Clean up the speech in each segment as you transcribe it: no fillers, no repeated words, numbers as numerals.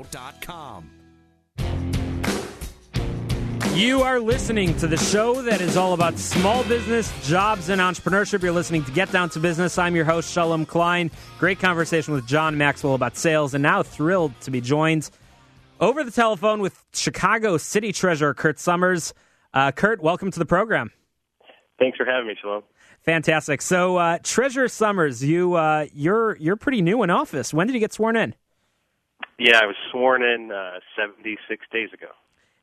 SalesNow.com. You are listening to the show that is all about small business, jobs, and entrepreneurship. You're listening to Get Down to Business. I'm your host, Shalom Klein. Great conversation with John Maxwell about sales, and now thrilled to be joined over the telephone with Chicago City Treasurer Kurt Summers. Kurt, welcome to the program. Thanks for having me, Shalom. Fantastic. So, Treasurer Summers, you're pretty new in office. When did you get sworn in? Yeah, I was sworn in 76 days ago.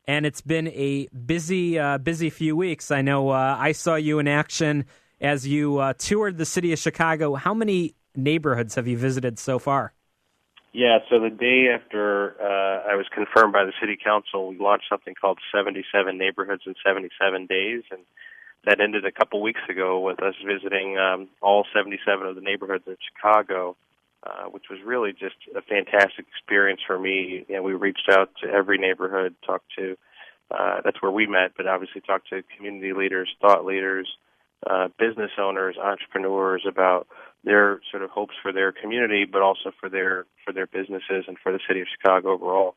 And it's been a busy few weeks. I know I saw you in action as you toured the city of Chicago. How many neighborhoods have you visited so far? Yeah, so the day after I was confirmed by the city council, we launched something called 77 Neighborhoods in 77 Days, and that ended a couple weeks ago with us visiting all 77 of the neighborhoods in Chicago, which was really just a fantastic experience for me. You know, we reached out to every neighborhood, talked to, that's where we met, but obviously talked to community leaders, thought leaders, business owners, entrepreneurs about their sort of hopes for their community, but also for their businesses and for the city of Chicago overall.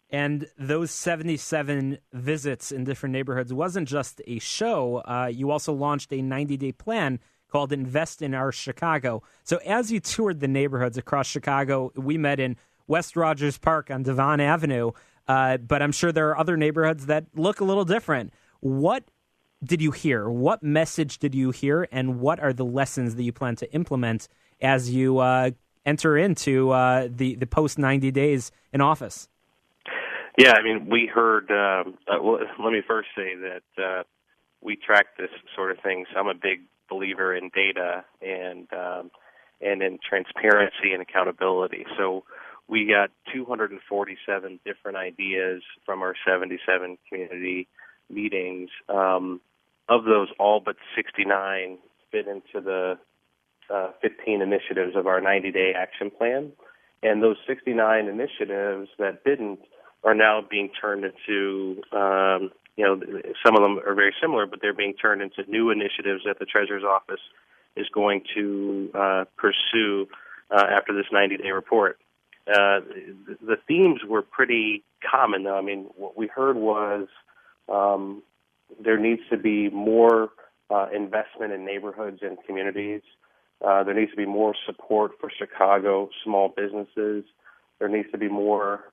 And those 77 visits in different neighborhoods wasn't just a show. You also launched a 90-day plan called Invest in Our Chicago. So as you toured the neighborhoods across Chicago, we met in West Rogers Park on Devon Avenue, but I'm sure there are other neighborhoods that look a little different. What did you hear? What message did you hear, and what are the lessons that you plan to implement as you enter into the post-90 days in office? Yeah, I mean, we heard, well, let me first say that we track this sort of thing. So I'm a big believer in data and in transparency and accountability. So we got 247 different ideas from our 77 community meetings. Of those, all but 69 fit into the 15 initiatives of our 90-day action plan. And those 69 initiatives that didn't are now being turned into, some of them are very similar, but they're being turned into new initiatives that the Treasurer's Office is going to pursue after this 90-day report. The themes were pretty common, though. I mean, what we heard was there needs to be more investment in neighborhoods and communities. There needs to be more support for Chicago small businesses. There needs to be more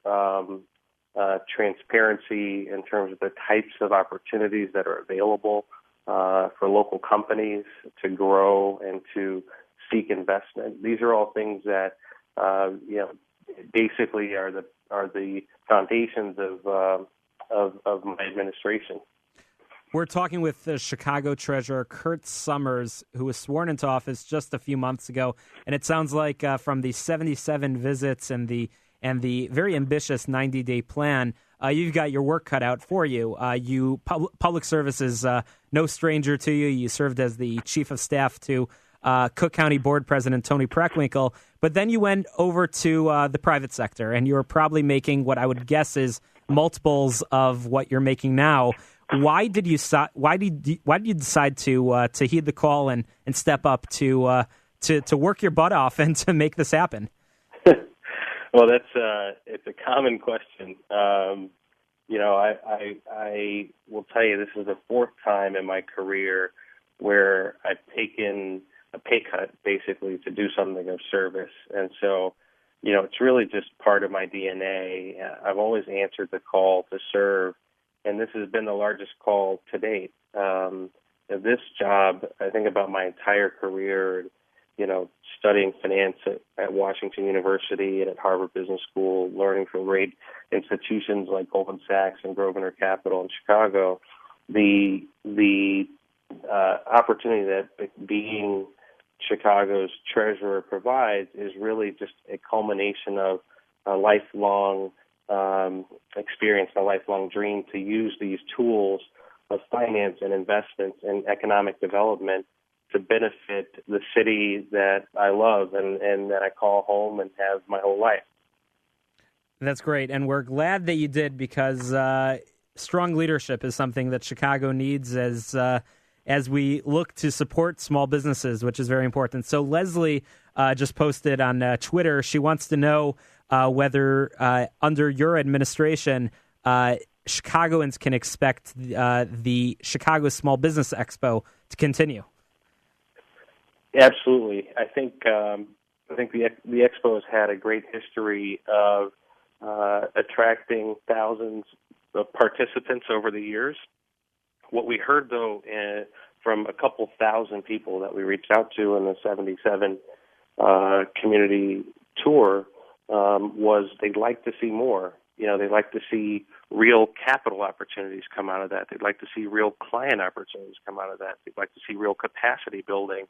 transparency in terms of the types of opportunities that are available for local companies to grow and to seek investment. These are all things that basically are the foundations of my administration. We're talking with the Chicago Treasurer, Kurt Summers, who was sworn into office just a few months ago. And it sounds like from the 77 visits and the very ambitious 90-day plan, you've got your work cut out for you. Public service is no stranger to you. You served as the chief of staff to Cook County Board President Tony Preckwinkle. But then you went over to the private sector, and you were probably making what I would guess is multiples of what you're making now. Why did you decide to heed the call and step up to work your butt off and to make this happen? Well, it's a common question. I will tell you this is the fourth time in my career where I've taken a pay cut basically to do something of service, and so it's really just part of my DNA. I've always answered the call to serve. And this has been the largest call to date. This job, I think about my entire career, studying finance at Washington University and at Harvard Business School, learning from great institutions like Goldman Sachs and Grosvenor Capital in Chicago. The opportunity that being Chicago's treasurer provides is really just a culmination of a lifelong experience, a lifelong dream to use these tools of finance and investments and economic development to benefit the city that I love and that I call home and have my whole life. That's great, and we're glad that you did because strong leadership is something that Chicago needs as we look to support small businesses, which is very important. So Leslie just posted on Twitter. She wants to know whether under your administration, Chicagoans can expect the Chicago Small Business Expo to continue. Absolutely. I think the Expo has had a great history of attracting thousands of participants over the years. What we heard, though, from a couple thousand people that we reached out to in the 77 community tour was they'd like to see more. They'd like to see real capital opportunities come out of that. They'd like to see real client opportunities come out of that. They'd like to see real capacity building.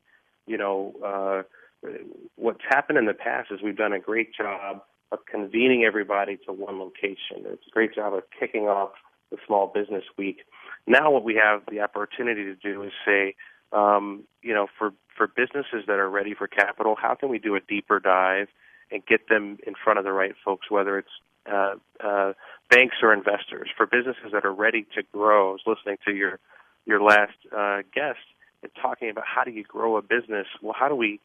What's happened in the past is we've done a great job of convening everybody to one location. It's a great job of kicking off the Small Business Week. Now what we have the opportunity to do is say, for businesses that are ready for capital, how can we do a deeper dive and get them in front of the right folks, whether it's banks or investors. For businesses that are ready to grow, I was listening to your last guest and talking about how do you grow a business. Well, how do we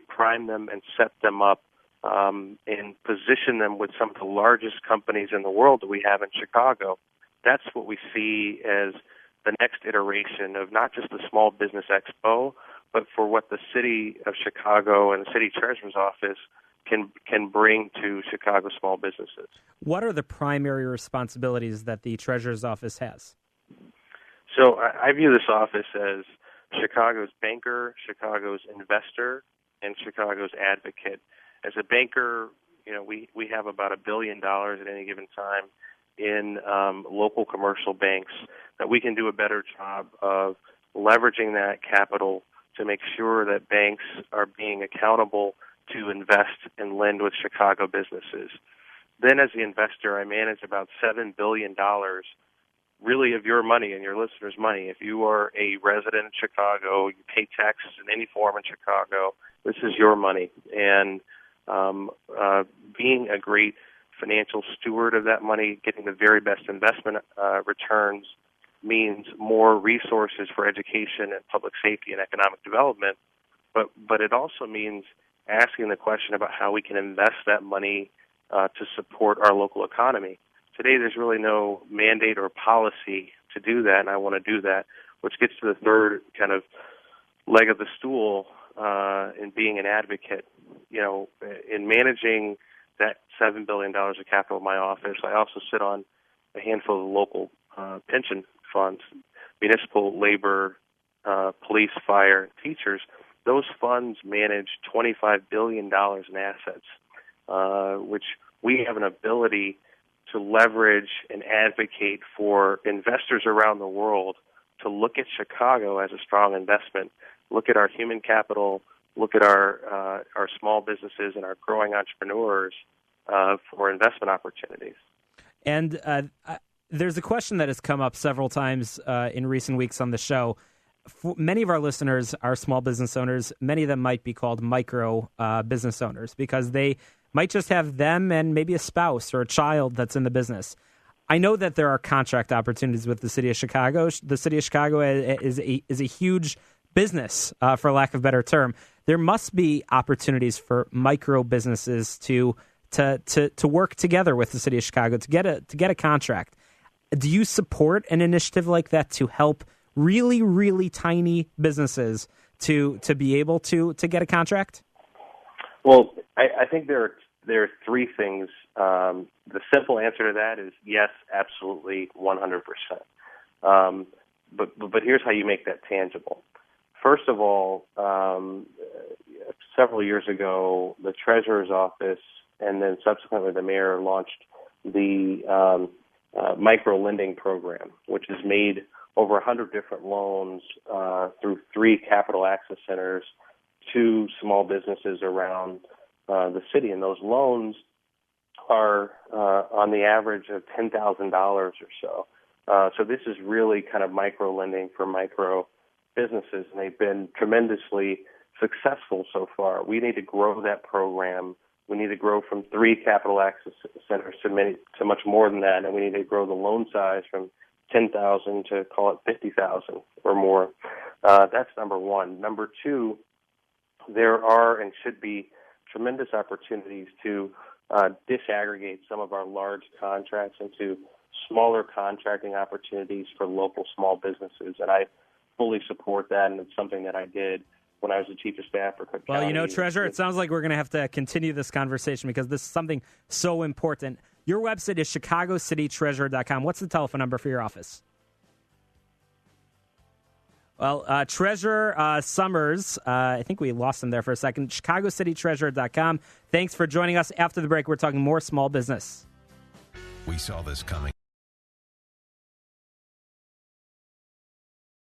prime them and set them up and position them with some of the largest companies in the world that we have in Chicago? That's what we see as the next iteration of not just the Small Business Expo, but for what the city of Chicago and the city treasurer's office can bring to Chicago small businesses. What are the primary responsibilities that the treasurer's office has? So I view this office as Chicago's banker, Chicago's investor, and Chicago's advocate. As a banker, we have about $1 billion at any given time in local commercial banks that we can do a better job of leveraging that capital to make sure that banks are being accountable to invest and lend with Chicago businesses. Then as the investor, I manage about $7 billion really of your money and your listeners' money. If you are a resident in Chicago, you pay taxes in any form in Chicago, this is your money. And being a great financial steward of that money, getting the very best investment returns means more resources for education and public safety and economic development. But it also means asking the question about how we can invest that money to support our local economy. Today, there's really no mandate or policy to do that, and I want to do that, which gets to the third kind of leg of the stool in being an advocate. In managing that $7 billion of capital in my office, I also sit on a handful of local pension funds, municipal, labor, police, fire, and teachers. Those funds manage $25 billion in assets, which we have an ability to leverage and advocate for investors around the world to look at Chicago as a strong investment, look at our human capital, look at our small businesses and our growing entrepreneurs for investment opportunities. And there's a question that has come up several times in recent weeks on the show. Many of our listeners are small business owners. Many of them might be called micro business owners because they might just have them and maybe a spouse or a child that's in the business. I know that there are contract opportunities with the city of Chicago. The city of Chicago is a huge business, for lack of a better term. There must be opportunities for micro businesses to work together with the city of Chicago to get a contract. Do you support an initiative like that to help really, really tiny businesses to be able to get a contract? Well, I think there are three things. The simple answer to that is yes, absolutely, 100%. But here's how you make that tangible. First of all, several years ago, the treasurer's office and then subsequently the mayor launched the micro lending program, which has made over 100 different loans through 3 capital access centers to small businesses around the city. And those loans are on the average of $10,000 or so. So this is really kind of micro lending for micro businesses, and they've been tremendously successful so far. We need to grow that program. We need to grow from 3 capital access centers to much more than that, and we need to grow the loan size from $10,000 to call it $50,000 or more. That's number one. Number two, there are and should be tremendous opportunities to disaggregate some of our large contracts into smaller contracting opportunities for local small businesses. And I fully support that, and it's something that I did when I was the chief of staff for Cook County. Well, Treasurer, it sounds like we're going to have to continue this conversation because this is something so important. Your website is ChicagoCityTreasurer.com. What's the telephone number for your office? Well, Treasurer Summers, I think we lost him there for a second. ChicagoCityTreasurer.com. Thanks for joining us. After the break, we're talking more small business. We saw this coming.